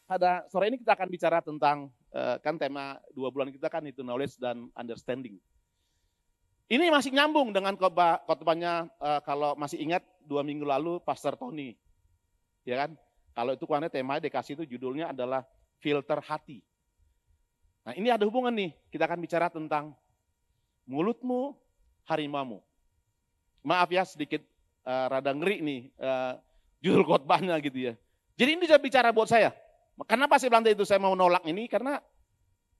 Pada sore ini kita akan bicara tentang, kan tema 2 bulan kita kan itu knowledge dan understanding. Ini masih nyambung dengan khotbahnya, kalau masih ingat 2 minggu lalu Pastor Tony, ya kan? Kalau itu kemarin tema dikasih itu judulnya adalah filter hati. Nah ini ada hubungan nih, kita akan bicara tentang mulutmu harimaumu. Maaf ya sedikit rada ngeri nih judul khotbahnya gitu ya. Jadi ini juga bicara buat saya. Kenapa saya bilang itu saya mau nolak ini? Karena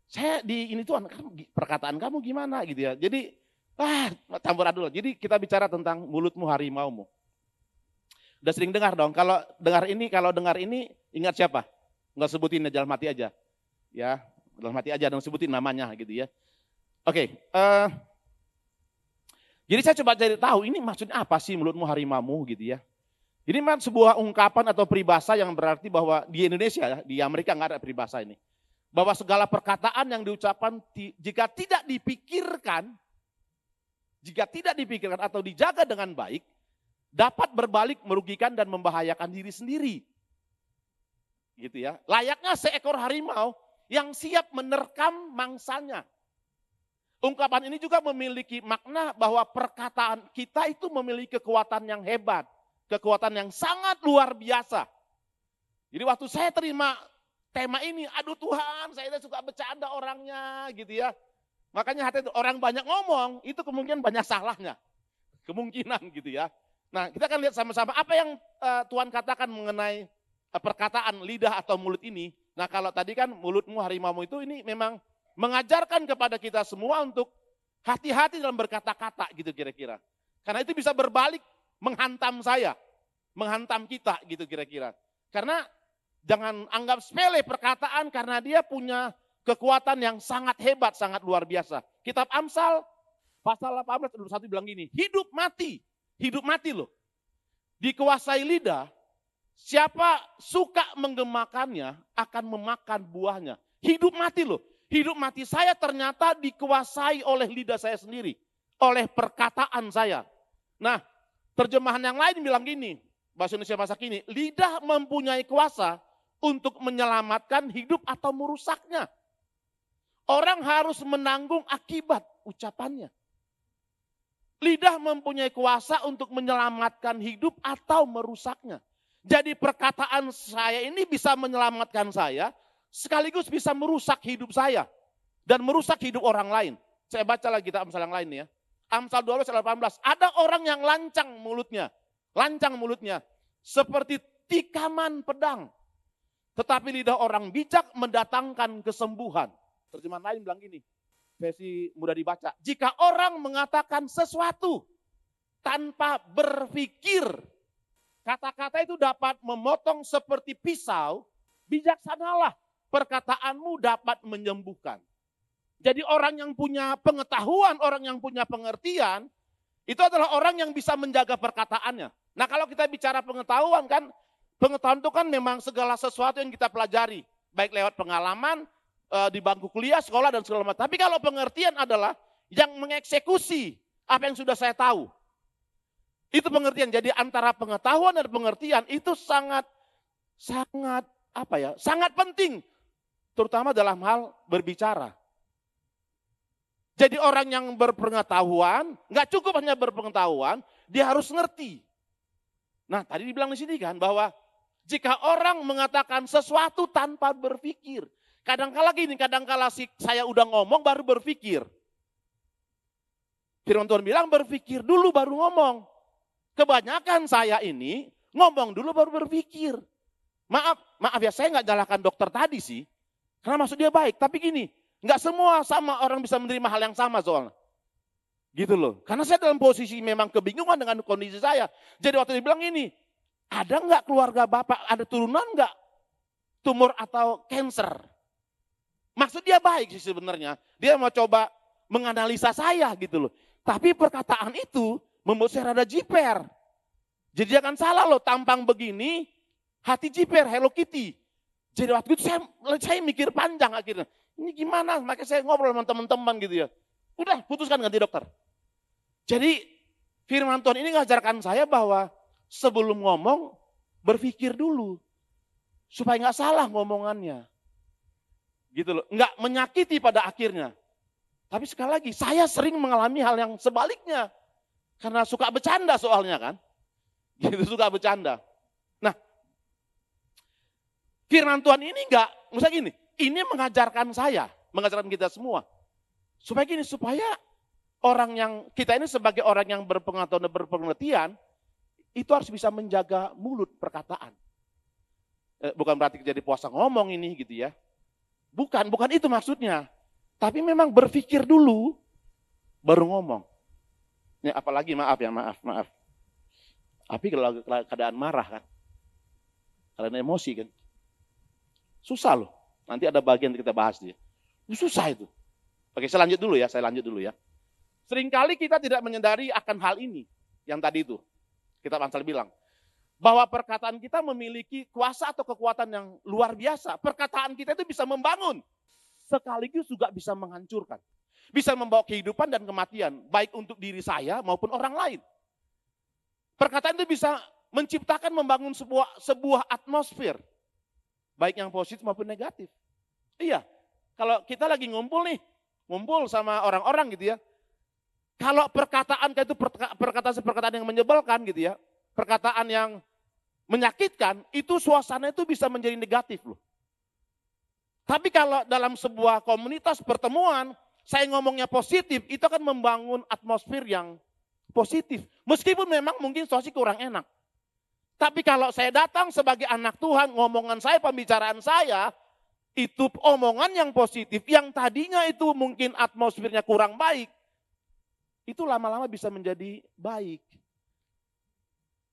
saya di ini tuh perkataan kamu gimana gitu ya. Jadi campur adul. Jadi kita bicara tentang mulutmu harimaumu. Udah sering dengar dong. Kalau dengar ini ingat siapa? Enggak sebutin dalam hati aja. Ya, dalam hati aja dan sebutin namanya gitu ya. Oke, jadi saya coba cari tahu ini maksudnya apa sih mulutmu harimaumu gitu ya. Jadi memang sebuah ungkapan atau peribahasa yang berarti bahwa di Indonesia, di Amerika nggak ada peribahasa ini. Bahwa segala perkataan yang diucapkan jika tidak dipikirkan atau dijaga dengan baik, dapat berbalik merugikan dan membahayakan diri sendiri. Gitu ya. Layaknya seekor harimau yang siap menerkam mangsanya. Ungkapan ini juga memiliki makna bahwa perkataan kita itu memiliki kekuatan yang hebat. Kekuatan yang sangat luar biasa. Jadi waktu saya terima tema ini, aduh Tuhan, saya suka bercanda orangnya gitu ya. Makanya hati orang banyak ngomong, itu kemungkinan banyak salahnya. Kemungkinan gitu ya. Nah kita akan lihat sama-sama apa yang Tuhan katakan mengenai perkataan lidah atau mulut ini. Nah kalau tadi kan mulutmu harimaumu itu ini memang mengajarkan kepada kita semua untuk hati-hati dalam berkata-kata gitu kira-kira. Karena itu bisa berbalik menghantam saya, menghantam kita gitu kira-kira. Karena jangan anggap sepele perkataan karena dia punya kekuatan yang sangat hebat, sangat luar biasa. Kitab Amsal pasal 18 ayat 1 bilang gini, hidup mati loh. Dikuasai lidah, siapa suka menggemakannya akan memakan buahnya. Hidup mati loh. Hidup mati saya ternyata dikuasai oleh lidah saya sendiri, oleh perkataan saya. Nah, terjemahan yang lain bilang gini, bahasa Indonesia masa kini, lidah mempunyai kuasa untuk menyelamatkan hidup atau merusaknya. Orang harus menanggung akibat ucapannya. Lidah mempunyai kuasa untuk menyelamatkan hidup atau merusaknya. Jadi perkataan saya ini bisa menyelamatkan saya, sekaligus bisa merusak hidup saya. Dan merusak hidup orang lain. Saya baca lagi kita Amsal yang lain ya. Amsal 12 ayat 18, ada orang yang lancang mulutnya, seperti tikaman pedang. Tetapi lidah orang bijak mendatangkan kesembuhan. Terjemahan lain bilang gini, versi mudah dibaca. Jika orang mengatakan sesuatu tanpa berpikir, kata-kata itu dapat memotong seperti pisau, bijaksanalah perkataanmu dapat menyembuhkan. Jadi orang yang punya pengetahuan, orang yang punya pengertian, itu adalah orang yang bisa menjaga perkataannya. Nah kalau kita bicara pengetahuan kan, pengetahuan itu kan memang segala sesuatu yang kita pelajari. Baik lewat pengalaman, di bangku kuliah, sekolah dan segala macam. Tapi kalau pengertian adalah yang mengeksekusi apa yang sudah saya tahu. Itu pengertian. Jadi antara pengetahuan dan pengertian itu sangat penting. Terutama dalam hal berbicara. Jadi orang yang berpengetahuan, nggak cukup hanya berpengetahuan, dia harus ngerti. Nah tadi dibilang di sini kan bahwa jika orang mengatakan sesuatu tanpa berpikir, kadangkala saya udah ngomong baru berpikir. Firman Tuhan bilang berpikir dulu baru ngomong. Kebanyakan saya ini ngomong dulu baru berpikir. Maaf ya saya nggak nyalahkan dokter tadi sih, karena maksud dia baik. Tapi gini, nggak semua sama orang bisa menerima hal yang sama soalnya. Gitu loh. Karena saya dalam posisi memang kebingungan dengan kondisi saya. Jadi waktu dia bilang ini, ada nggak keluarga Bapak, ada turunan nggak tumor atau cancer? Maksud dia baik sih sebenarnya. Dia mau coba menganalisa saya gitu loh. Tapi perkataan itu membuat saya rada jiper. Jadi jangan salah loh, tampang begini, hati jiper, Hello Kitty. Jadi waktu itu saya mikir panjang akhirnya. Ini gimana? Makanya saya ngobrol sama teman-teman gitu ya. Udah putuskan ganti dokter. Jadi firman Tuhan ini ngajarkan saya bahwa sebelum ngomong berpikir dulu. supaya nggak salah ngomongannya. Gitu loh, nggak menyakiti pada akhirnya. Tapi sekali lagi, saya sering mengalami hal yang sebaliknya. Karena suka bercanda soalnya kan. Gitu, suka bercanda. Nah, firman Tuhan ini enggak, misalnya gini, ini mengajarkan saya, mengajarkan kita semua. Supaya gini, supaya orang yang, kita ini sebagai orang yang berpengetahuan dan berpengertian, itu harus bisa menjaga mulut perkataan. Bukan berarti jadi puasa ngomong ini gitu ya. Bukan itu maksudnya. Tapi memang berpikir dulu, baru ngomong. Ya, apalagi maaf. Tapi kalau keadaan marah kan, karena emosi kan, susah loh. Nanti ada bagian kita bahas dia. Susah itu. Oke, saya lanjut dulu ya. Seringkali kita tidak menyadari akan hal ini, yang tadi itu, kita Ansel bilang, bahwa perkataan kita memiliki kuasa atau kekuatan yang luar biasa. Perkataan kita itu bisa membangun, sekaligus juga bisa menghancurkan. Bisa membawa kehidupan dan kematian, baik untuk diri saya maupun orang lain. Perkataan itu bisa menciptakan, membangun sebuah atmosfer, baik yang positif maupun negatif. Iya, kalau kita lagi ngumpul sama orang-orang gitu ya, kalau perkataan itu perkataan yang menyebalkan gitu ya, perkataan yang menyakitkan, itu suasana itu bisa menjadi negatif loh. Tapi kalau dalam sebuah komunitas pertemuan, saya ngomongnya positif, itu akan membangun atmosfer yang positif. Meskipun memang mungkin situasi kurang enak. Tapi kalau saya datang sebagai anak Tuhan, ngomongan saya, pembicaraan saya, itu omongan yang positif, yang tadinya itu mungkin atmosfernya kurang baik, itu lama-lama bisa menjadi baik.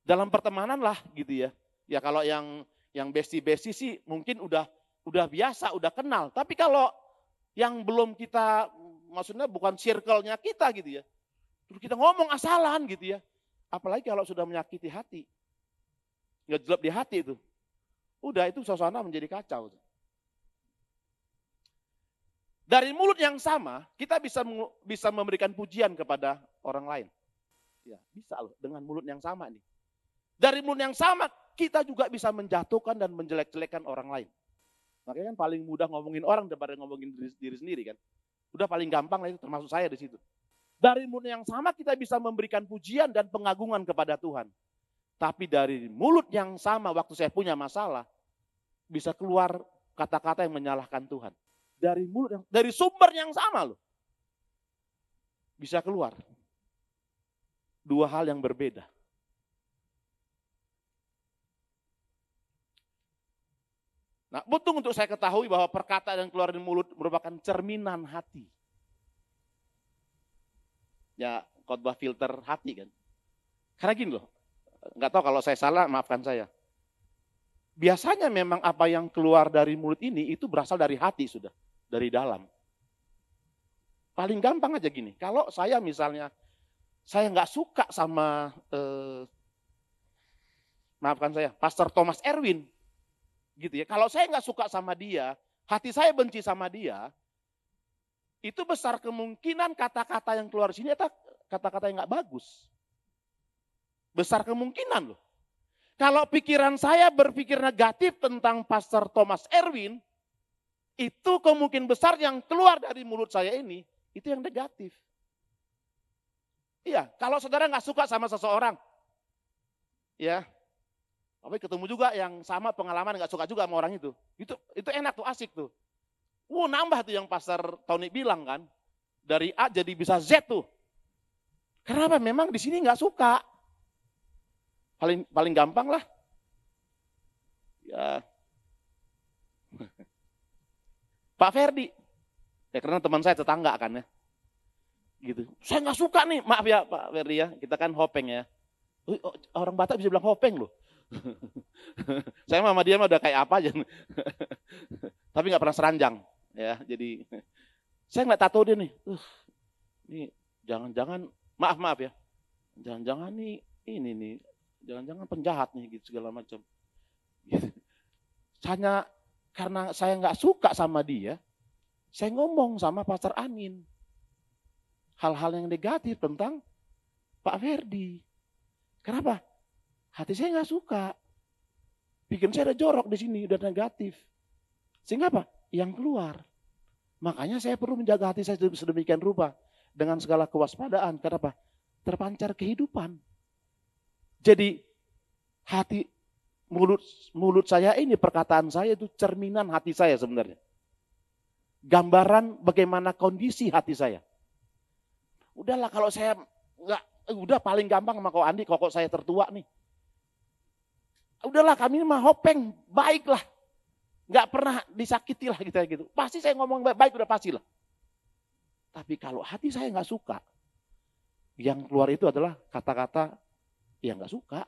Dalam pertemanan lah gitu ya. Ya kalau yang besti-besti sih mungkin udah biasa, udah kenal. Tapi kalau yang belum kita, maksudnya bukan circle-nya kita gitu ya. Terus kita ngomong asalan gitu ya. Apalagi kalau sudah menyakiti hati. Ngejelep di hati itu. Udah itu suasana menjadi kacau. Dari mulut yang sama, kita bisa memberikan pujian kepada orang lain. Ya, bisa loh dengan mulut yang sama nih. Dari mulut yang sama, kita juga bisa menjatuhkan dan menjelek-jelekan orang lain. Makanya kan paling mudah ngomongin orang daripada ngomongin diri sendiri kan. Udah paling gampang lah itu, termasuk saya di situ. Dari mulut yang sama kita bisa memberikan pujian dan pengagungan kepada Tuhan. Tapi dari mulut yang sama waktu saya punya masalah, bisa keluar kata-kata yang menyalahkan Tuhan. Dari sumber yang sama loh. Bisa keluar. Dua hal yang berbeda. Nah, butuh untuk saya ketahui bahwa perkataan yang keluar dari mulut merupakan cerminan hati. Ya, khotbah filter hati kan. Karena gini loh, nggak tahu kalau saya salah, maafkan saya. Biasanya memang apa yang keluar dari mulut ini itu berasal dari hati sudah, dari dalam. Paling gampang aja gini, kalau saya misalnya, saya nggak suka sama, maafkan saya, Pastor Thomas Erwin, gitu ya. Kalau saya nggak suka sama dia, hati saya benci sama dia, itu besar kemungkinan kata-kata yang keluar sini itu kata-kata yang nggak bagus. Besar kemungkinan loh. Kalau pikiran saya berpikir negatif tentang Pastor Thomas Erwin, itu kemungkinan besar yang keluar dari mulut saya ini, itu yang negatif. Iya, kalau saudara nggak suka sama seseorang, ya, tapi ketemu juga yang sama pengalaman nggak suka juga sama orang itu enak tuh, asik tuh. Nambah tuh yang Pastor Tony bilang kan, dari A jadi bisa Z tuh. Kenapa? Memang di sini nggak suka. Paling gampang lah. Ya. Pak Ferdi. Ya karena teman saya tetangga kan ya. Gitu. Saya nggak suka nih, maaf ya Pak Ferdi ya. Kita kan hopeng ya. Orang Batak bisa bilang hopeng loh. Saya sama dia mah udah kayak apa aja. Tapi nggak pernah seranjang. Ya, jadi saya nggak tahu dia nih. Ini jangan-jangan, maaf ya. Jangan-jangan nih, ini nih. Jangan-jangan penjahat nih gitu segala macam. Gitu. Hanya karena saya nggak suka sama dia, saya ngomong sama Pastor Anin hal-hal yang negatif tentang Pak Ferdi. Kenapa? Hati saya nggak suka. Pikiran saya ada jorok di sini, udah negatif. Sehingga apa? Yang keluar. Makanya saya perlu menjaga hati saya sedemikian rupa. Dengan segala kewaspadaan. Kenapa? Terpancar kehidupan. Jadi hati, mulut saya ini, perkataan saya itu cerminan hati saya sebenarnya. Gambaran bagaimana kondisi hati saya. Udahlah kalau saya udah paling gampang sama kau Andi, kok saya tertua nih. Udahlah kami mah hopeng, baiklah. Nggak pernah disakiti lah gitu. Pasti saya ngomong baik-baik udah pastilah. Tapi kalau hati saya nggak suka, yang keluar itu adalah kata-kata yang nggak suka.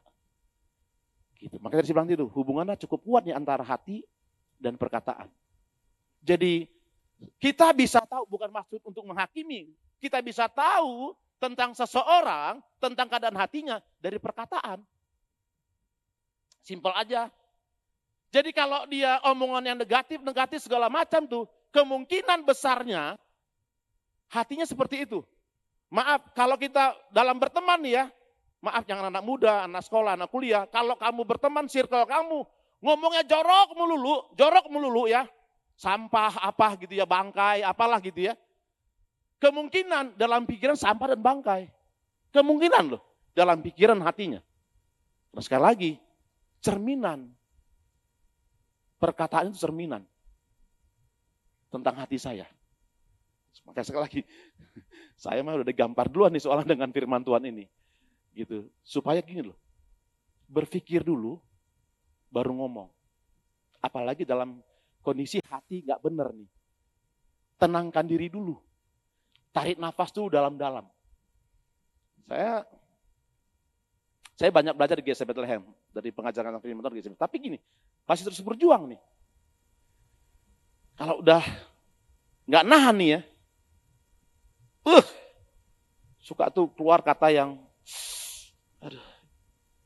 Gitu. Makanya saya bilang itu hubungannya cukup kuat nih antara hati dan perkataan. Jadi kita bisa tahu, bukan maksud untuk menghakimi, kita bisa tahu tentang seseorang, tentang keadaan hatinya dari perkataan. Simpel aja. Jadi kalau dia omongan yang negatif segala macam tuh, kemungkinan besarnya hatinya seperti itu. Maaf, kalau kita dalam berteman nih ya, maaf jangan anak muda, anak sekolah, anak kuliah, kalau kamu berteman, circle kamu, ngomongnya jorok melulu ya, sampah apa gitu ya, bangkai, apalah gitu ya. Kemungkinan dalam pikiran sampah dan bangkai. Kemungkinan loh, dalam pikiran hatinya. Nah, sekali lagi, cerminan. Perkataan itu cerminan tentang hati saya. Makanya sekali lagi, saya mah udah digampar duluan nih soalnya dengan firman Tuhan ini. Gitu. Supaya gini loh, berpikir dulu, baru ngomong. Apalagi dalam kondisi hati gak benar nih. Tenangkan diri dulu. Tarik nafas dulu dalam-dalam. Saya banyak belajar di GC Bethlehem, dari pengajaran firman Tuhan di GC. Tapi gini, masih terus berjuang nih. Kalau udah nggak nahan nih ya, suka tuh keluar kata yang,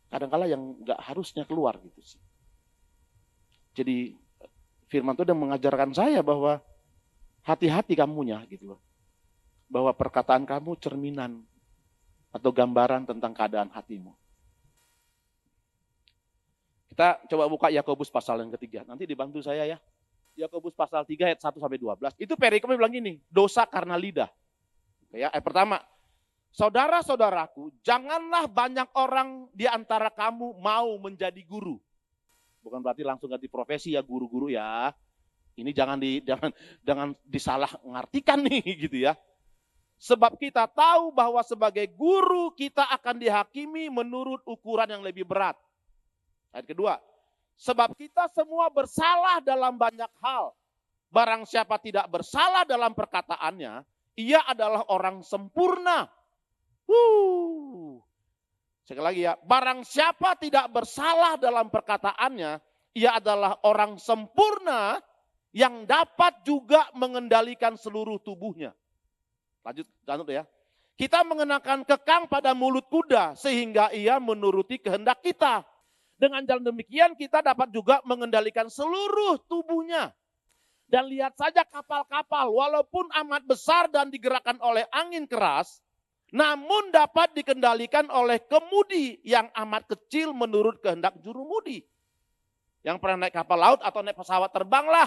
kadang-kala yang nggak harusnya keluar gitu sih. Jadi firman Tuhan mengajarkan saya bahwa hati-hati kamunya gitu loh, bahwa perkataan kamu cerminan atau gambaran tentang keadaan hatimu. Kita coba buka Yakobus pasal yang ketiga. Nanti dibantu saya ya. Yakobus pasal 3 ayat 1-12. Itu perikopnya bilang gini, dosa karena lidah. Ya, pertama, saudara-saudaraku, janganlah banyak orang di antara kamu mau menjadi guru. Bukan berarti langsung ganti profesi ya, guru-guru ya. Ini jangan disalah ngartikan nih gitu ya. Sebab kita tahu bahwa sebagai guru kita akan dihakimi menurut ukuran yang lebih berat. Ayat kedua, sebab kita semua bersalah dalam banyak hal. Barang siapa tidak bersalah dalam perkataannya, ia adalah orang sempurna. Sekali lagi ya, barang siapa tidak bersalah dalam perkataannya, ia adalah orang sempurna yang dapat juga mengendalikan seluruh tubuhnya. Lanjut ya. Kita mengenakan kekang pada mulut kuda sehingga ia menuruti kehendak kita. Dengan jalan demikian kita dapat juga mengendalikan seluruh tubuhnya. Dan lihat saja kapal-kapal walaupun amat besar dan digerakkan oleh angin keras, namun dapat dikendalikan oleh kemudi yang amat kecil menurut kehendak jurumudi. Yang pernah naik kapal laut atau naik pesawat terbang lah.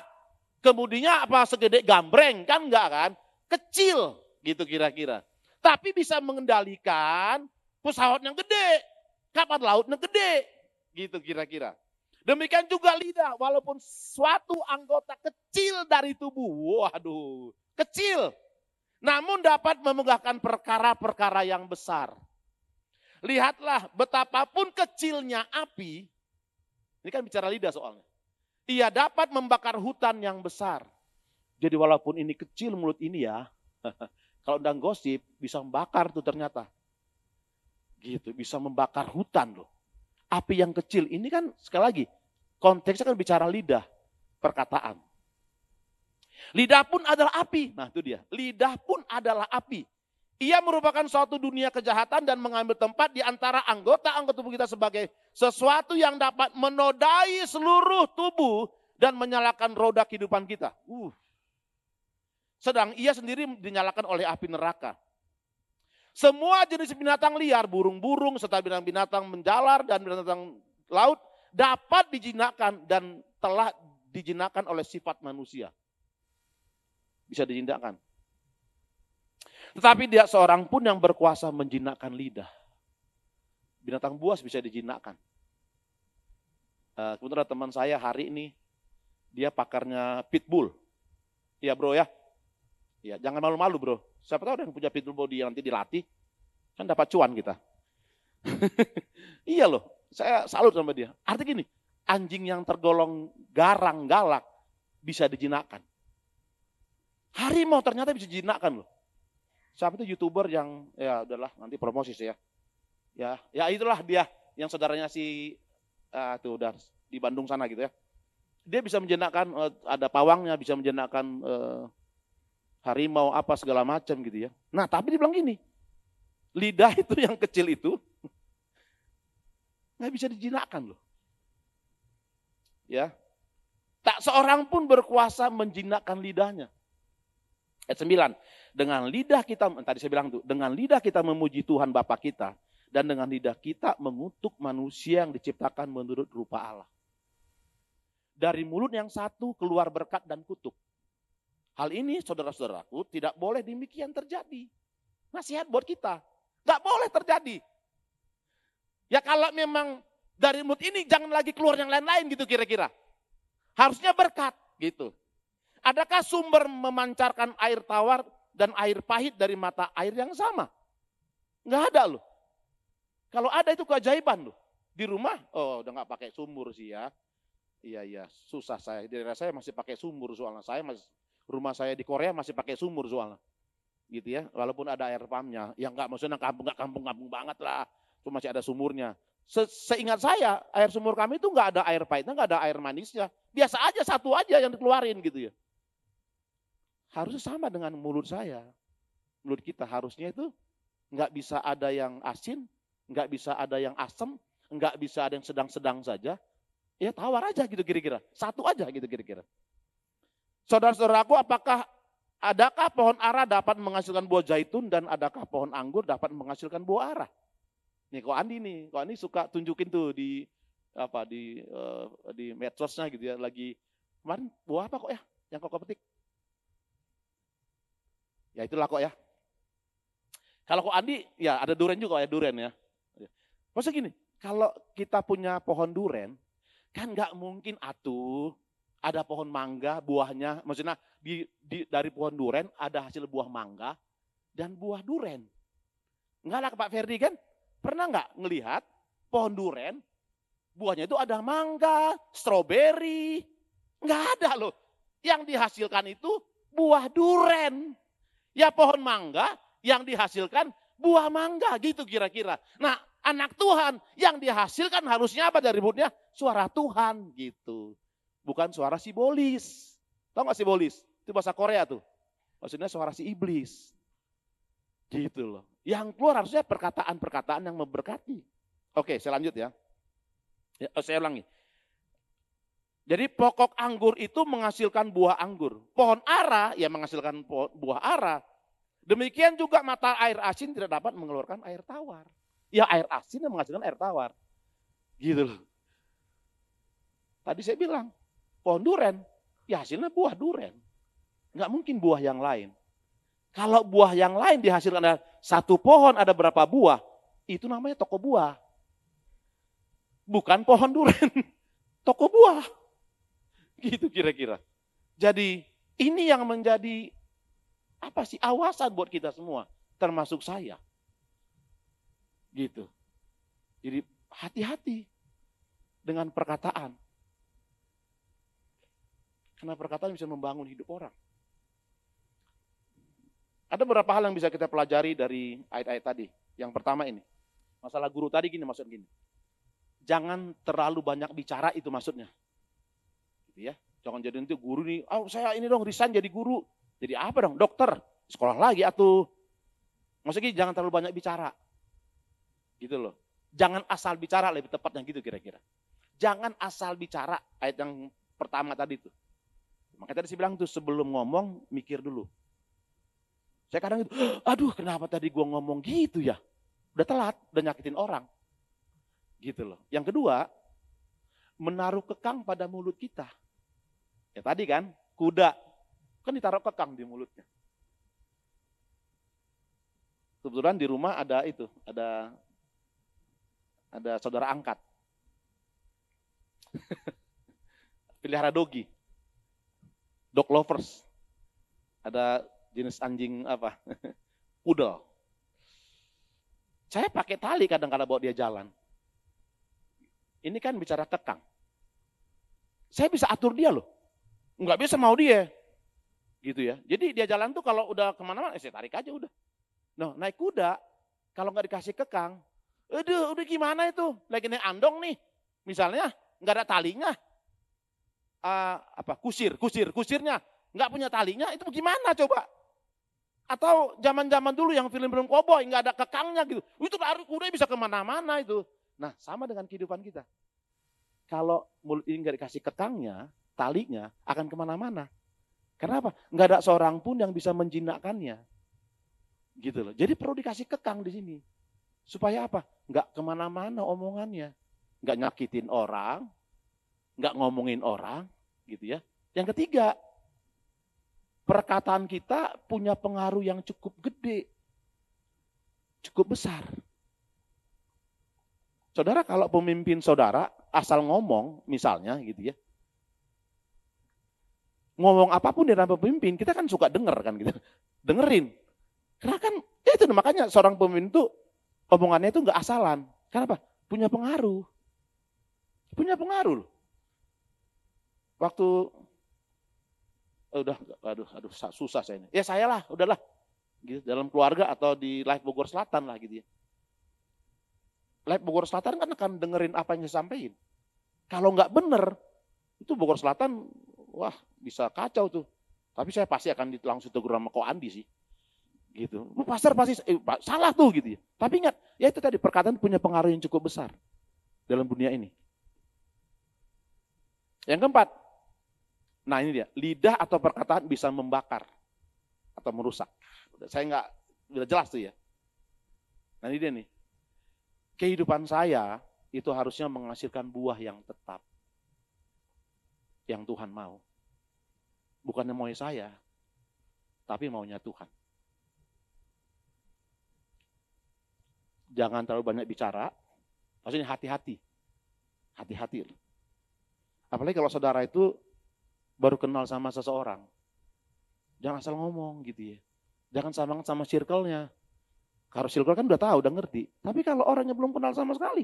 Kemudinya apa segede gambreng kan enggak kan? Kecil gitu kira-kira. Tapi bisa mengendalikan pesawat yang gede, kapal laut yang gede. Gitu kira-kira. Demikian juga lidah, walaupun suatu anggota kecil dari tubuh, waduh, kecil. Namun dapat memegahkan perkara-perkara yang besar. Lihatlah betapapun kecilnya api, ini kan bicara lidah soalnya. Ia dapat membakar hutan yang besar. Jadi walaupun ini kecil mulut ini ya, kalau undang gosip bisa membakar tuh ternyata. Gitu, bisa membakar hutan loh. Api yang kecil ini kan sekali lagi konteksnya kan bicara lidah, perkataan. Lidah pun adalah api. Nah itu dia, lidah pun adalah api. Ia merupakan suatu dunia kejahatan dan mengambil tempat di antara anggota-anggota tubuh kita sebagai sesuatu yang dapat menodai seluruh tubuh dan menyalakan roda kehidupan kita. Sedang ia sendiri dinyalakan oleh api neraka. Semua jenis binatang liar, burung-burung, serta binatang-binatang menjalar dan binatang laut dapat dijinakkan dan telah dijinakkan oleh sifat manusia. Bisa dijinakkan. Tetapi tidak seorang pun yang berkuasa menjinakkan lidah. Binatang buas bisa dijinakkan. Kebetulan teman saya hari ini, dia pakarnya pitbull. Iya bro ya. Ya, jangan malu-malu bro. Siapa tahu ada yang punya pitbull body yang nanti dilatih, kan dapat cuan kita. Iya loh, saya salut sama dia. Artinya gini, anjing yang tergolong garang, galak, bisa dijinakkan. Harimau ternyata bisa dijinakkan loh. Siapa itu YouTuber yang, ya udahlah nanti promosi ya. Ya itulah dia, yang saudaranya si, tuh udah di Bandung sana gitu ya. Dia bisa menjinakkan, ada pawangnya, bisa menjinakkan harimau apa segala macam gitu ya. Nah tapi dia bilang gini, lidah itu yang kecil itu, nggak bisa dijinakkan loh. Ya, tak seorang pun berkuasa menjinakkan lidahnya. Ayat 9, dengan lidah kita, tadi saya bilang tuh, dengan lidah kita memuji Tuhan Bapa kita, dan dengan lidah kita mengutuk manusia yang diciptakan menurut rupa Allah. Dari mulut yang satu keluar berkat dan kutuk. Hal ini saudara-saudaraku tidak boleh demikian terjadi. Nasihat buat kita, gak boleh terjadi. Ya kalau memang dari mulut ini jangan lagi keluar yang lain-lain gitu kira-kira. Harusnya berkat gitu. Adakah sumber memancarkan air tawar dan air pahit dari mata air yang sama? Nggak ada loh. Kalau ada itu keajaiban loh. Di rumah, udah nggak pakai sumur sih ya. Iya, susah saya. Di daerah saya masih pakai sumur soalnya. Rumah saya di Korea masih pakai sumur soalnya. Gitu ya, walaupun ada air pumpnya. Yang nggak maksudnya kampung banget lah. Cuma masih ada sumurnya. Seingat saya, air sumur kami itu nggak ada air pahitnya, nggak ada air manisnya. Biasa aja, satu aja yang dikeluarin gitu ya. Harusnya sama dengan mulut saya. Mulut kita harusnya itu nggak bisa ada yang asin, nggak bisa ada yang asam, nggak bisa ada yang sedang-sedang saja. Ya tawar aja gitu kira-kira. Satu aja gitu kira-kira. Saudara-saudaraku, adakah pohon ara dapat menghasilkan buah zaitun dan adakah pohon anggur dapat menghasilkan buah ara? Nih kok Andi suka tunjukin tuh di medsosnya gitu ya. Lagi kemarin buah apa kok ya yang kok petik? Ya itulah kok ya. Kalau kok Andi, ya ada duren juga ya, duren ya. Maksudnya gini, kalau kita punya pohon duren, kan nggak mungkin ada pohon mangga, buahnya, maksudnya dari pohon duren ada hasil buah mangga dan buah duren. Enggak lah Pak Ferdi kan, pernah nggak ngelihat pohon duren, buahnya itu ada mangga, stroberi, nggak ada loh. Yang dihasilkan itu buah duren. Ya pohon mangga yang dihasilkan buah mangga gitu kira-kira. Nah anak Tuhan yang dihasilkan harusnya apa dari mulutnya? Suara Tuhan gitu. Bukan suara sibolis. Tahu gak sibolis? Itu bahasa Korea tuh. Maksudnya suara si iblis. Gitu loh. Yang keluar harusnya perkataan-perkataan yang memberkati. Oke saya lanjut ya. Saya ulangi. Jadi pokok anggur itu menghasilkan buah anggur. Pohon ara ya menghasilkan buah ara. Demikian juga mata air asin tidak dapat mengeluarkan air tawar. Ya air asin yang menghasilkan air tawar. Gitu loh. Tadi saya bilang, pohon duren, ya hasilnya buah duren. Nggak mungkin buah yang lain. Kalau buah yang lain dihasilkan dari satu pohon ada berapa buah, itu namanya toko buah. Bukan pohon duren, toko buah. Gitu kira-kira. Jadi ini yang menjadi awasan buat kita semua, termasuk saya. Gitu. Jadi hati-hati dengan perkataan. Karena perkataan bisa membangun hidup orang. Ada beberapa hal yang bisa kita pelajari dari ayat-ayat tadi. Yang pertama ini, masalah guru tadi maksudnya gini. Jangan terlalu banyak bicara itu maksudnya. Gitu ya. Jangan jadi nanti guru nih, saya ini dong resign jadi guru. Jadi apa dong? Dokter. Sekolah lagi atuh. Maksudnya jangan terlalu banyak bicara. Gitu loh. Jangan asal bicara, lebih tepatnya gitu kira-kira. Jangan asal bicara, ayat yang pertama tadi tuh. Makanya tadi saya bilang tuh sebelum ngomong mikir dulu. Saya kadang itu, aduh kenapa tadi gua ngomong gitu ya? Udah telat, udah nyakitin orang. Gitu loh. Yang kedua, menaruh kekang pada mulut kita. Ya tadi kan, kuda kan ditaruh kekang di mulutnya. Kebetulan di rumah ada itu, ada saudara angkat. Pelihara dogi. Dog lovers. Ada jenis anjing apa? Poodle. Saya pakai tali kadang-kadang bawa dia jalan. Ini kan bicara kekang. Saya bisa atur dia loh. Enggak bisa mau dia. Gitu ya. Jadi dia jalan tuh kalau udah kemana-mana, saya tarik aja udah. Nah, naik kuda, kalau nggak dikasih kekang, udah gimana itu? Lagi naik andong nih, misalnya nggak ada talinya, kusirnya nggak punya talinya, itu gimana coba? Atau zaman-zaman dulu yang film-film koboi nggak ada kekangnya gitu, itu lari kuda bisa kemana-mana itu. Nah, sama dengan kehidupan kita. Kalau mulut ini nggak dikasih kekangnya, talinya akan kemana-mana. Kenapa? Nggak ada seorang pun yang bisa menjinakkannya. Gitu loh. Jadi perlu dikasih kekang di sini. Supaya apa? Nggak kemana-mana omongannya. Nggak nyakitin orang, nggak ngomongin orang, gitu ya. Yang ketiga, perkataan kita punya pengaruh yang cukup gede, cukup besar. Saudara, kalau pemimpin saudara asal ngomong, misalnya gitu ya, ngomong apapun di dalam pemimpin, kita kan suka denger kan gitu, dengerin. Karena kan ya itu makanya seorang pemimpin itu omongannya itu nggak asalan. Kenapa? Punya pengaruh. Punya pengaruh loh. Waktu aduh susah saya ini. Ya saya lah, udahlah. Gitu, dalam keluarga atau di Live Bogor Selatan lah gitu ya. Live Bogor Selatan kan akan dengerin apa yang saya sampaikan. Kalau nggak bener, itu Bogor Selatan, wah bisa kacau tuh. Tapi saya pasti akan langsung tegur sama Ko Andi sih. Gitu. Pastor pasti salah tuh gitu ya. Tapi ingat, ya itu tadi perkataan punya pengaruh yang cukup besar dalam dunia ini. Yang keempat, nah ini dia, lidah atau perkataan bisa membakar atau merusak. Saya nggak, udah jelas tuh ya. Nah ini dia nih, kehidupan saya itu harusnya menghasilkan buah yang tetap, yang Tuhan mau. Bukannya mau saya, tapi maunya Tuhan. Jangan terlalu banyak bicara, maksudnya hati-hati. Hati-hati. Apalagi kalau saudara itu baru kenal sama seseorang. Jangan asal ngomong gitu ya. Jangan sama circle-nya. Kalau circle kan udah tahu, udah ngerti. Tapi kalau orangnya belum kenal sama sekali.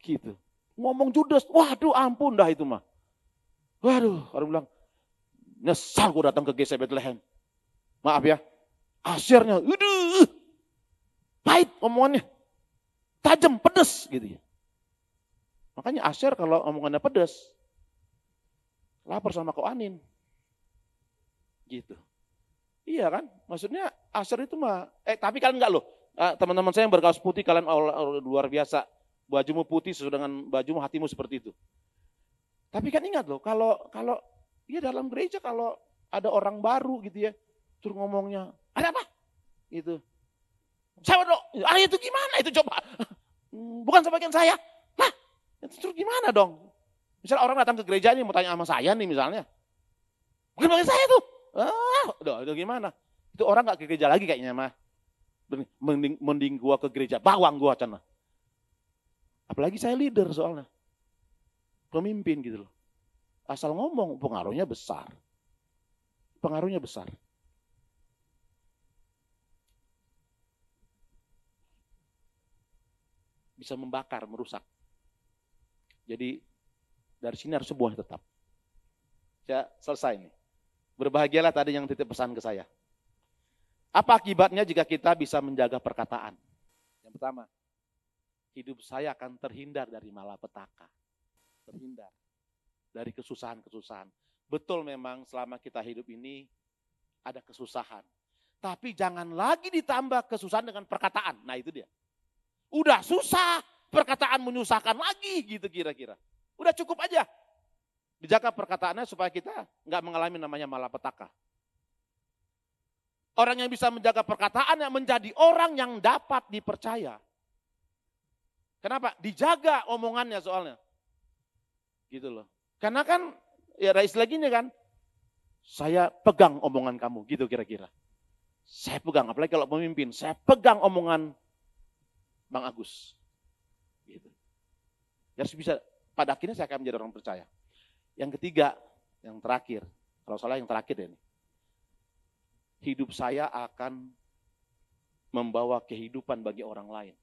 Gitu. Ngomong judes, waduh ampun dah itu mah. Waduh, orang bilang, nyesal gue datang ke GC Bethlehem. Maaf ya, asyirnya, pahit omongannya, tajam, pedes gitu ya. Makanya Asyir kalau omongannya pedes, lapor sama Ko Anin. Gitu. Iya kan? Maksudnya Asyir itu mah, tapi kalian enggak loh. Teman-teman saya yang berkaus putih, kalian luar biasa. Bajumu putih sesuai dengan bajumu, hatimu seperti itu. Tapi kan ingat loh, kalau ya dalam gereja kalau ada orang baru gitu ya, terus ngomongnya, ada apa? Gitu. Saya dong, itu gimana itu coba? Bukan sebagian saya. Nah, terus gimana dong? Misalnya orang datang ke gereja ini mau tanya sama saya nih misalnya. Bukan sebagian saya tuh. Udah gimana? Itu orang gak ke gereja lagi kayaknya mah. Mending gua ke gereja, bawang gua cana. Apalagi saya leader soalnya. Pemimpin gitu loh. Asal ngomong pengaruhnya besar. Pengaruhnya besar. Bisa membakar, merusak. Jadi dari sini harus sebuah tetap. Ya selesai nih. Berbahagialah tadi yang titip pesan ke saya. Apa akibatnya jika kita bisa menjaga perkataan? Yang pertama, hidup saya akan terhindar dari malapetaka. Terhindar dari kesusahan-kesusahan. Betul memang selama kita hidup ini ada kesusahan. Tapi jangan lagi ditambah kesusahan dengan perkataan. Nah itu dia. Udah susah, perkataan menyusahkan lagi gitu kira-kira. Udah cukup aja. Dijaga perkataannya supaya kita nggak mengalami namanya malapetaka. Orang yang bisa menjaga perkataannya menjadi orang yang dapat dipercaya. Kenapa? Dijaga omongannya soalnya. Gitu loh. Karena kan, ya ada istilah gini kan, saya pegang omongan kamu, gitu kira-kira. Saya pegang, apalagi kalau pemimpin, saya pegang omongan Bang Agus. Gitu. Harus bisa, pada akhirnya saya akan menjadi orang percaya. Yang ketiga, yang terakhir, kalau salah yang terakhir ya ini. Hidup saya akan membawa kehidupan bagi orang lain.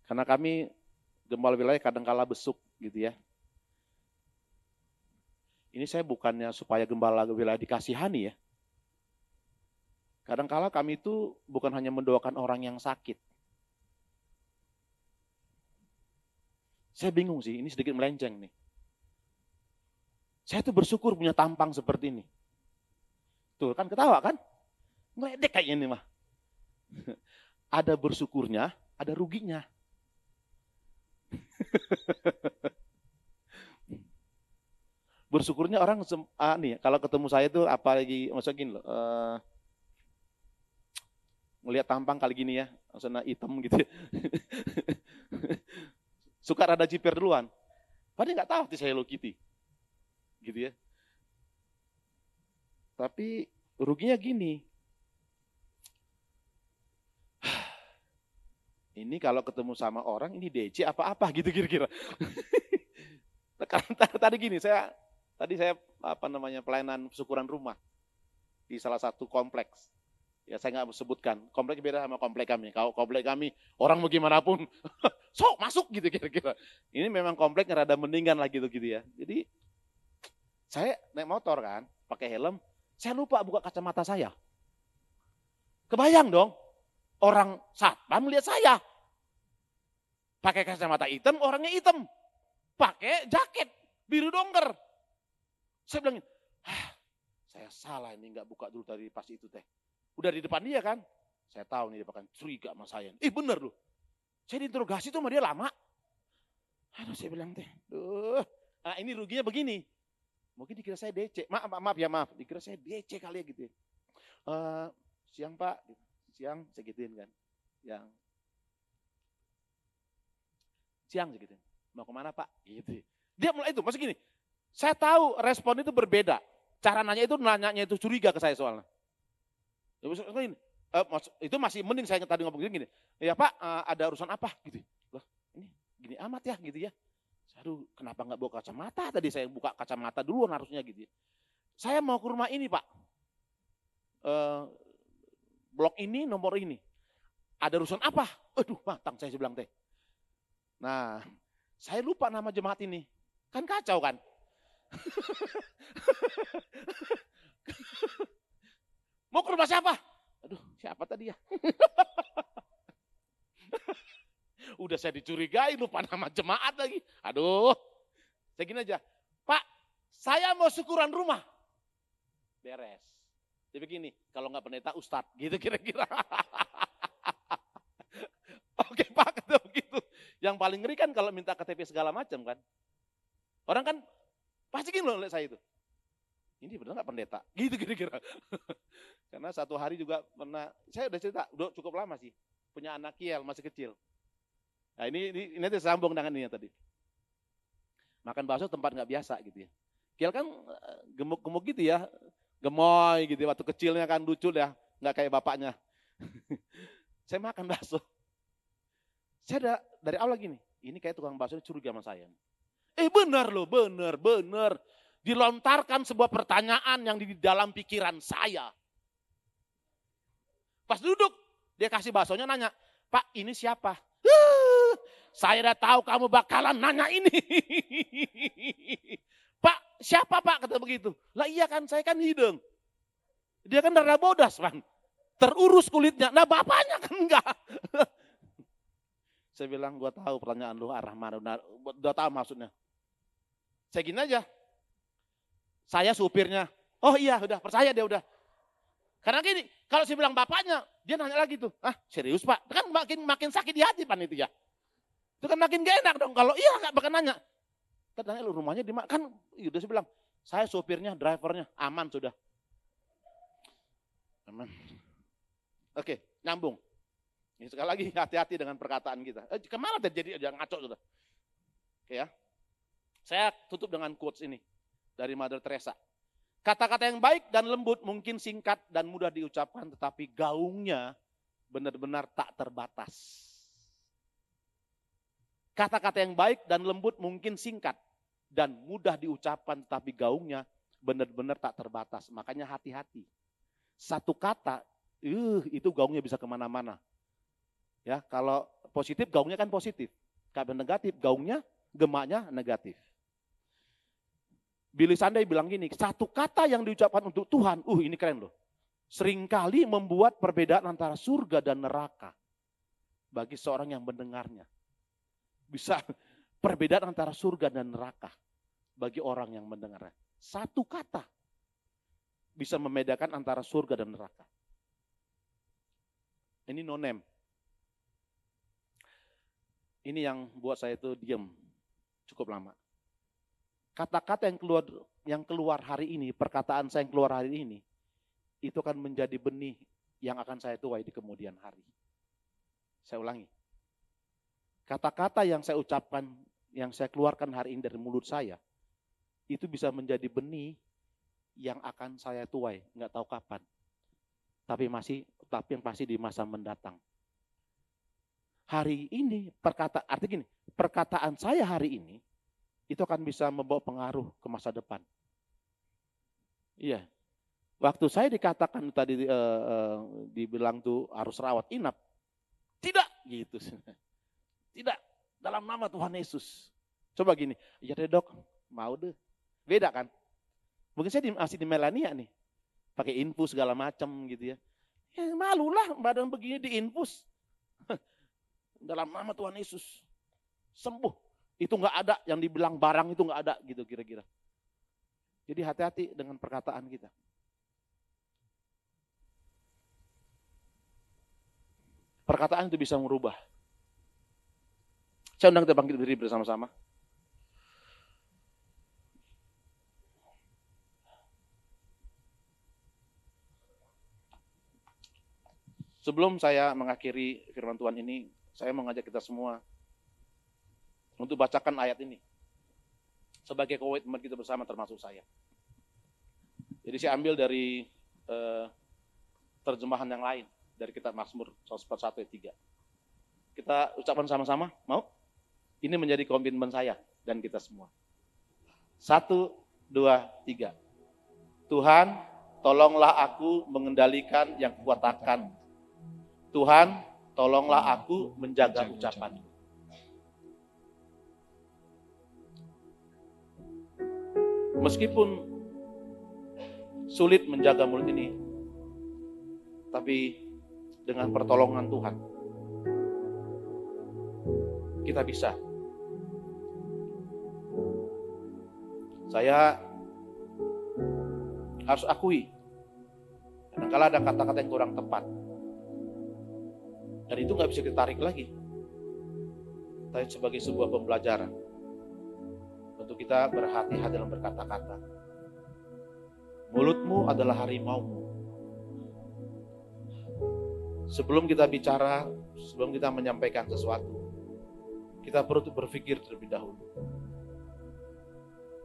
Karena kami gembala wilayah kadangkala besuk gitu ya. Ini saya bukannya supaya gembala wilayah dikasihani ya. Kadangkala kami itu bukan hanya mendoakan orang yang sakit. Saya bingung sih, ini sedikit melenceng nih. Saya tuh bersyukur punya tampang seperti ini. Tuh kan ketawa kan? Ngeledek kayaknya ini mah. Ada bersyukurnya, ada ruginya. Bersyukurnya orang nih kalau ketemu saya tuh apalagi maksudnya gini loh, ngelihat tampang kali gini ya, maksudnya hitam gitu. Suka rada jiper duluan. Padahal nggak tahu hati saya Hello Kitty. Gitu ya. Tapi ruginya gini. Ini kalau ketemu sama orang ini DC apa-apa gitu kira-kira. Tadi gini, tadi saya pelayanan syukuran rumah di salah satu kompleks. Ya saya nggak sebutkan, kompleks beda sama kompleks kami. Kalau kompleks kami orang mau gimana pun, sok masuk gitu kira-kira. Ini memang kompleks rada mendingan lah gitu ya. Jadi saya naik motor kan, pakai helm, saya lupa buka kacamata saya. Kebayang dong, orang satpam lihat saya. Pakai kacamata hitam, orangnya hitam. Pakai jaket biru dongker. Saya bilang, saya salah ini nggak buka dulu tadi pas itu teh. Udah di depan dia kan. Saya tahu nih dia bakal curiga sama saya. Bener loh. Saya diinterogasi tuh sama dia lama. Aduh saya bilang teh, nah ini ruginya begini. Mungkin dikira saya DC. Maaf. Dikira saya DC kali ya gitu. Siang Pak, siang saya gituin kan. Siang gitu. Mau kemana Pak? Gitu. Dia mulai itu, maksud gini. Saya tahu respon itu berbeda. Cara nanyanya itu curiga ke saya soalnya. Itu masih mending saya tadi ngomong gini. Ya Pak, ada urusan apa? Gitu. Loh, ini gini amat ya gitu ya. Aduh, kenapa nggak bawa kacamata? Tadi saya buka kacamata duluan harusnya gitu ya. Saya mau ke rumah ini Pak. Blok ini, nomor ini. Ada urusan apa? Aduh, matang saya bilang teh. Nah, saya lupa nama jemaat ini. Kan kacau kan? Mau ke rumah siapa? Aduh, siapa tadi ya? Udah saya dicurigai, lupa nama jemaat lagi. Aduh, saya gini aja. Pak, saya mau syukuran rumah. Beres. Dia begini, kalau nggak pendeta ustadz, gitu kira-kira. Oke Pak, kata begitu. Yang paling ngeri kan kalau minta KTP segala macam kan. Orang kan pasti gini loh lihat saya itu. Ini benar nggak pendeta? Gitu kira-kira. Karena satu hari juga pernah, saya udah cerita, udah cukup lama sih. Punya anak Kiel, masih kecil. Nah ini tersambung dengan ini tadi. Makan bakso tempat nggak biasa gitu ya. Kiel kan gemuk-gemuk gitu ya. Gemoy gitu, waktu kecilnya kan lucu ya. Nggak kayak bapaknya. Saya makan bakso. Saya ada dari awal gini, ini kayak tukang bakso curiga sama saya. Benar loh, benar. Dilontarkan sebuah pertanyaan yang di dalam pikiran saya. Pas duduk, dia kasih baksonya nanya, Pak ini siapa? Saya udah tahu kamu bakalan nanya ini. Pak siapa Pak? Kata begitu. Lah iya kan, saya kan hidung. Dia kan darah bodas kan. Terurus kulitnya, nah bapaknya kan enggak. Saya bilang, gue tahu pertanyaan lu arah mana, udah tahu maksudnya. Saya gini aja, saya supirnya, oh iya udah percaya dia udah. Karena gini, kalau saya bilang bapaknya, dia nanya lagi tuh, serius Pak? Kan makin sakit di hati Pak itu ya. Itu kan makin gak enak dong, kalau iya gak bakal nanya. Tanya lu rumahnya di mana? Kan udah saya bilang, saya supirnya, drivernya, aman sudah. Aman. Oke, nyambung. Sekali lagi hati-hati dengan perkataan kita. Kemana terjadi aja ngaco sudah. Oke ya. Saya tutup dengan quotes ini dari Mother Teresa. Kata-kata yang baik dan lembut mungkin singkat dan mudah diucapkan, tetapi gaungnya benar-benar tak terbatas. Kata-kata yang baik dan lembut mungkin singkat dan mudah diucapkan, tetapi gaungnya benar-benar tak terbatas. Makanya hati-hati. Satu kata, itu gaungnya bisa kemana-mana. Ya, kalau positif gaungnya kan positif. Kalau negatif gaungnya, gemaknya negatif. Billy Sunday bilang gini, satu kata yang diucapkan untuk Tuhan, ini keren loh. Seringkali membuat perbedaan antara surga dan neraka bagi seorang yang mendengarnya. Bisa perbedaan antara surga dan neraka bagi orang yang mendengarnya. Satu kata bisa membedakan antara surga dan neraka. Ini no name. Ini yang buat saya itu diam cukup lama. Kata-kata yang keluar hari ini, perkataan saya yang keluar hari ini, itu akan menjadi benih yang akan saya tuai di kemudian hari. Saya ulangi. Kata-kata yang saya ucapkan, yang saya keluarkan hari ini dari mulut saya, itu bisa menjadi benih yang akan saya tuai, nggak tahu kapan. Tapi yang pasti di masa mendatang. Hari ini, artinya gini, perkataan saya hari ini, itu akan bisa membawa pengaruh ke masa depan. Iya. Waktu saya dikatakan tadi dibilang tuh harus rawat inap. Tidak gitu. Tidak, dalam nama Tuhan Yesus. Coba gini, ya deh dok, mau deh. Beda kan? Mungkin saya masih di Melania nih. Pakai infus segala macam gitu ya. Ya malulah badan begini diinfus. Dalam nama Tuhan Yesus. Sembuh. Itu nggak ada, yang dibilang barang itu nggak ada gitu kira-kira. Jadi hati-hati dengan perkataan kita. Perkataan itu bisa merubah. Saya undang kita bangkit berdiri bersama-sama. Sebelum saya mengakhiri firman Tuhan ini, saya mengajak kita semua untuk bacakan ayat ini. Sebagai komitmen kita bersama termasuk saya. Jadi saya ambil dari terjemahan yang lain. Dari kitab Mazmur 141 ayat 3. Kita ucapkan sama-sama, mau? Ini menjadi komitmen saya dan kita semua. 1, 2, 3. Tuhan, tolonglah aku mengendalikan yang kukatakan. Tuhan, tolonglah aku menjaga ucapan. Meskipun sulit menjaga mulut ini, tapi dengan pertolongan Tuhan, kita bisa. Saya harus akui, kadang-kala ada kata-kata yang kurang tepat. Dan itu nggak bisa ditarik lagi. Tapi sebagai sebuah pembelajaran. Untuk kita berhati-hati dalam berkata-kata. Mulutmu adalah harimaumu. Sebelum kita bicara, sebelum kita menyampaikan sesuatu, kita perlu berpikir terlebih dahulu.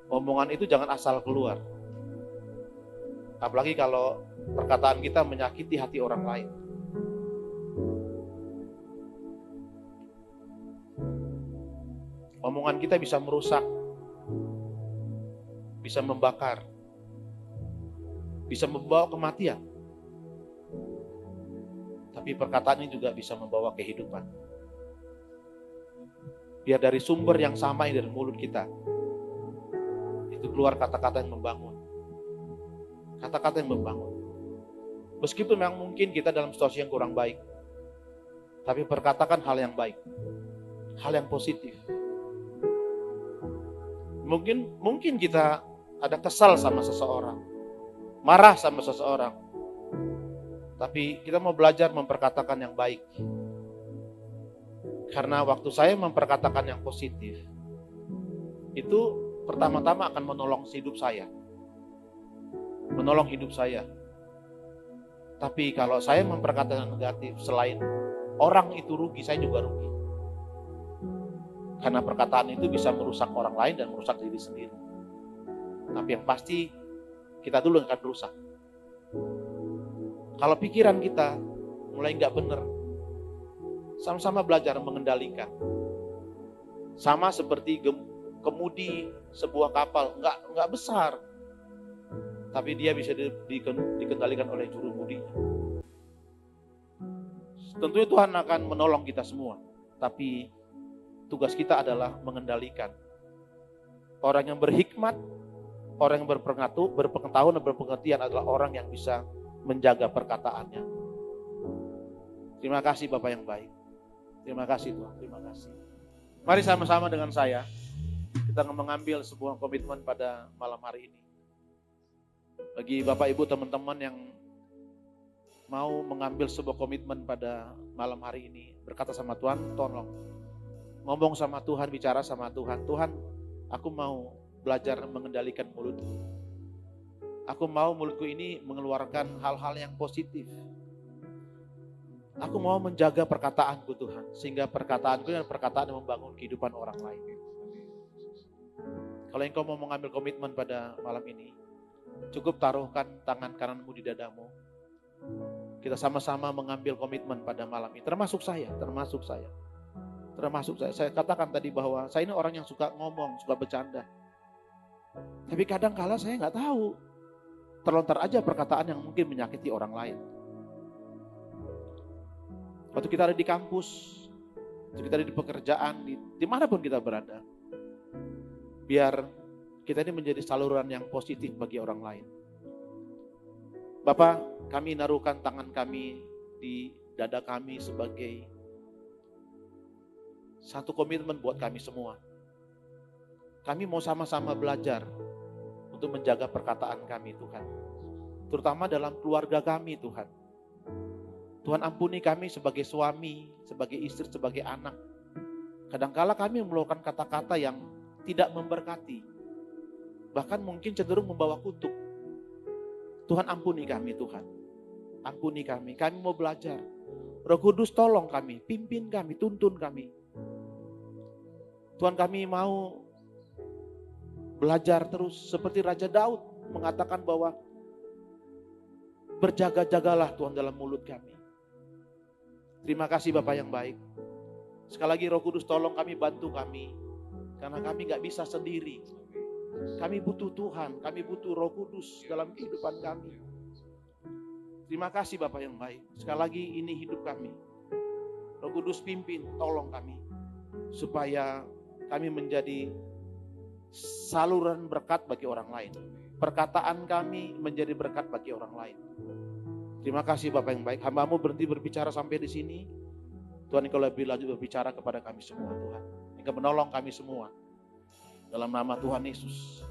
Omongan itu jangan asal keluar. Apalagi kalau perkataan kita menyakiti hati orang lain. Omongan kita bisa merusak, bisa membakar, bisa membawa kematian. Tapi perkataan ini juga bisa membawa kehidupan. Biar dari sumber yang sama dari mulut kita, itu keluar kata-kata yang membangun. Kata-kata yang membangun. Meskipun memang mungkin kita dalam situasi yang kurang baik, tapi perkatakan hal yang baik, hal yang positif. Mungkin kita ada kesal sama seseorang, marah sama seseorang, tapi kita mau belajar memperkatakan yang baik. Karena waktu saya memperkatakan yang positif, itu pertama-tama akan menolong hidup saya. Menolong hidup saya. Tapi kalau saya memperkatakan negatif, selain orang itu rugi, saya juga rugi. Karena perkataan itu bisa merusak orang lain dan merusak diri sendiri. Tapi yang pasti kita dulu yang akan rusak. Kalau pikiran kita mulai nggak benar, sama-sama belajar mengendalikan. Sama seperti kemudi sebuah kapal, nggak besar, tapi dia bisa dikendalikan oleh juru mudinya. Tentunya Tuhan akan menolong kita semua, tapi tugas kita adalah mengendalikan. Orang yang berhikmat, orang yang berpengetahuan dan berpengertian adalah orang yang bisa menjaga perkataannya. Terima kasih Bapak yang baik. Terima kasih Tuhan, terima kasih. Mari sama-sama dengan saya, kita mengambil sebuah komitmen pada malam hari ini. Bagi Bapak Ibu teman-teman yang mau mengambil sebuah komitmen pada malam hari ini, berkata sama Tuhan, tolong. Ngomong sama Tuhan, bicara sama Tuhan. Tuhan, aku mau belajar mengendalikan mulutku. Aku mau mulutku ini mengeluarkan hal-hal yang positif. Aku mau menjaga perkataanku Tuhan, sehingga perkataanku adalah perkataan yang membangun kehidupan orang lain. Kalau engkau mau mengambil komitmen pada malam ini, cukup taruhkan tangan kananmu di dadamu. Kita sama-sama mengambil komitmen pada malam ini, termasuk saya. Saya katakan tadi bahwa saya ini orang yang suka ngomong, suka bercanda. Tapi kadang kala saya nggak tahu, terlontar aja perkataan yang mungkin menyakiti orang lain. Waktu kita ada di kampus, waktu kita ada di pekerjaan, dimanapun kita berada, biar kita ini menjadi saluran yang positif bagi orang lain. Bapak, kami naruhkan tangan kami di dada kami sebagai satu komitmen buat kami semua. Kami mau sama-sama belajar untuk menjaga perkataan kami Tuhan. Terutama dalam keluarga kami Tuhan. Tuhan ampuni kami sebagai suami, sebagai istri, sebagai anak. Kadangkala kami mengeluarkan kata-kata yang tidak memberkati. Bahkan mungkin cenderung membawa kutuk. Tuhan ampuni kami Tuhan. Ampuni kami, kami mau belajar. Roh Kudus tolong kami, pimpin kami, tuntun kami. Tuhan kami mau belajar terus seperti Raja Daud mengatakan bahwa berjaga-jagalah Tuhan dalam mulut kami. Terima kasih Bapak yang baik. Sekali lagi Roh Kudus tolong kami, bantu kami. Karena kami gak bisa sendiri. Kami butuh Tuhan, kami butuh Roh Kudus dalam kehidupan kami. Terima kasih Bapak yang baik. Sekali lagi ini hidup kami. Roh Kudus pimpin, tolong kami. Supaya kami menjadi saluran berkat bagi orang lain. Perkataan kami menjadi berkat bagi orang lain. Terima kasih Bapak yang baik. Hamba-Mu berhenti berbicara sampai di sini. Tuhan, Engkau lebih lanjut berbicara kepada kami semua Tuhan. Engkau menolong kami semua. Dalam nama Tuhan Yesus.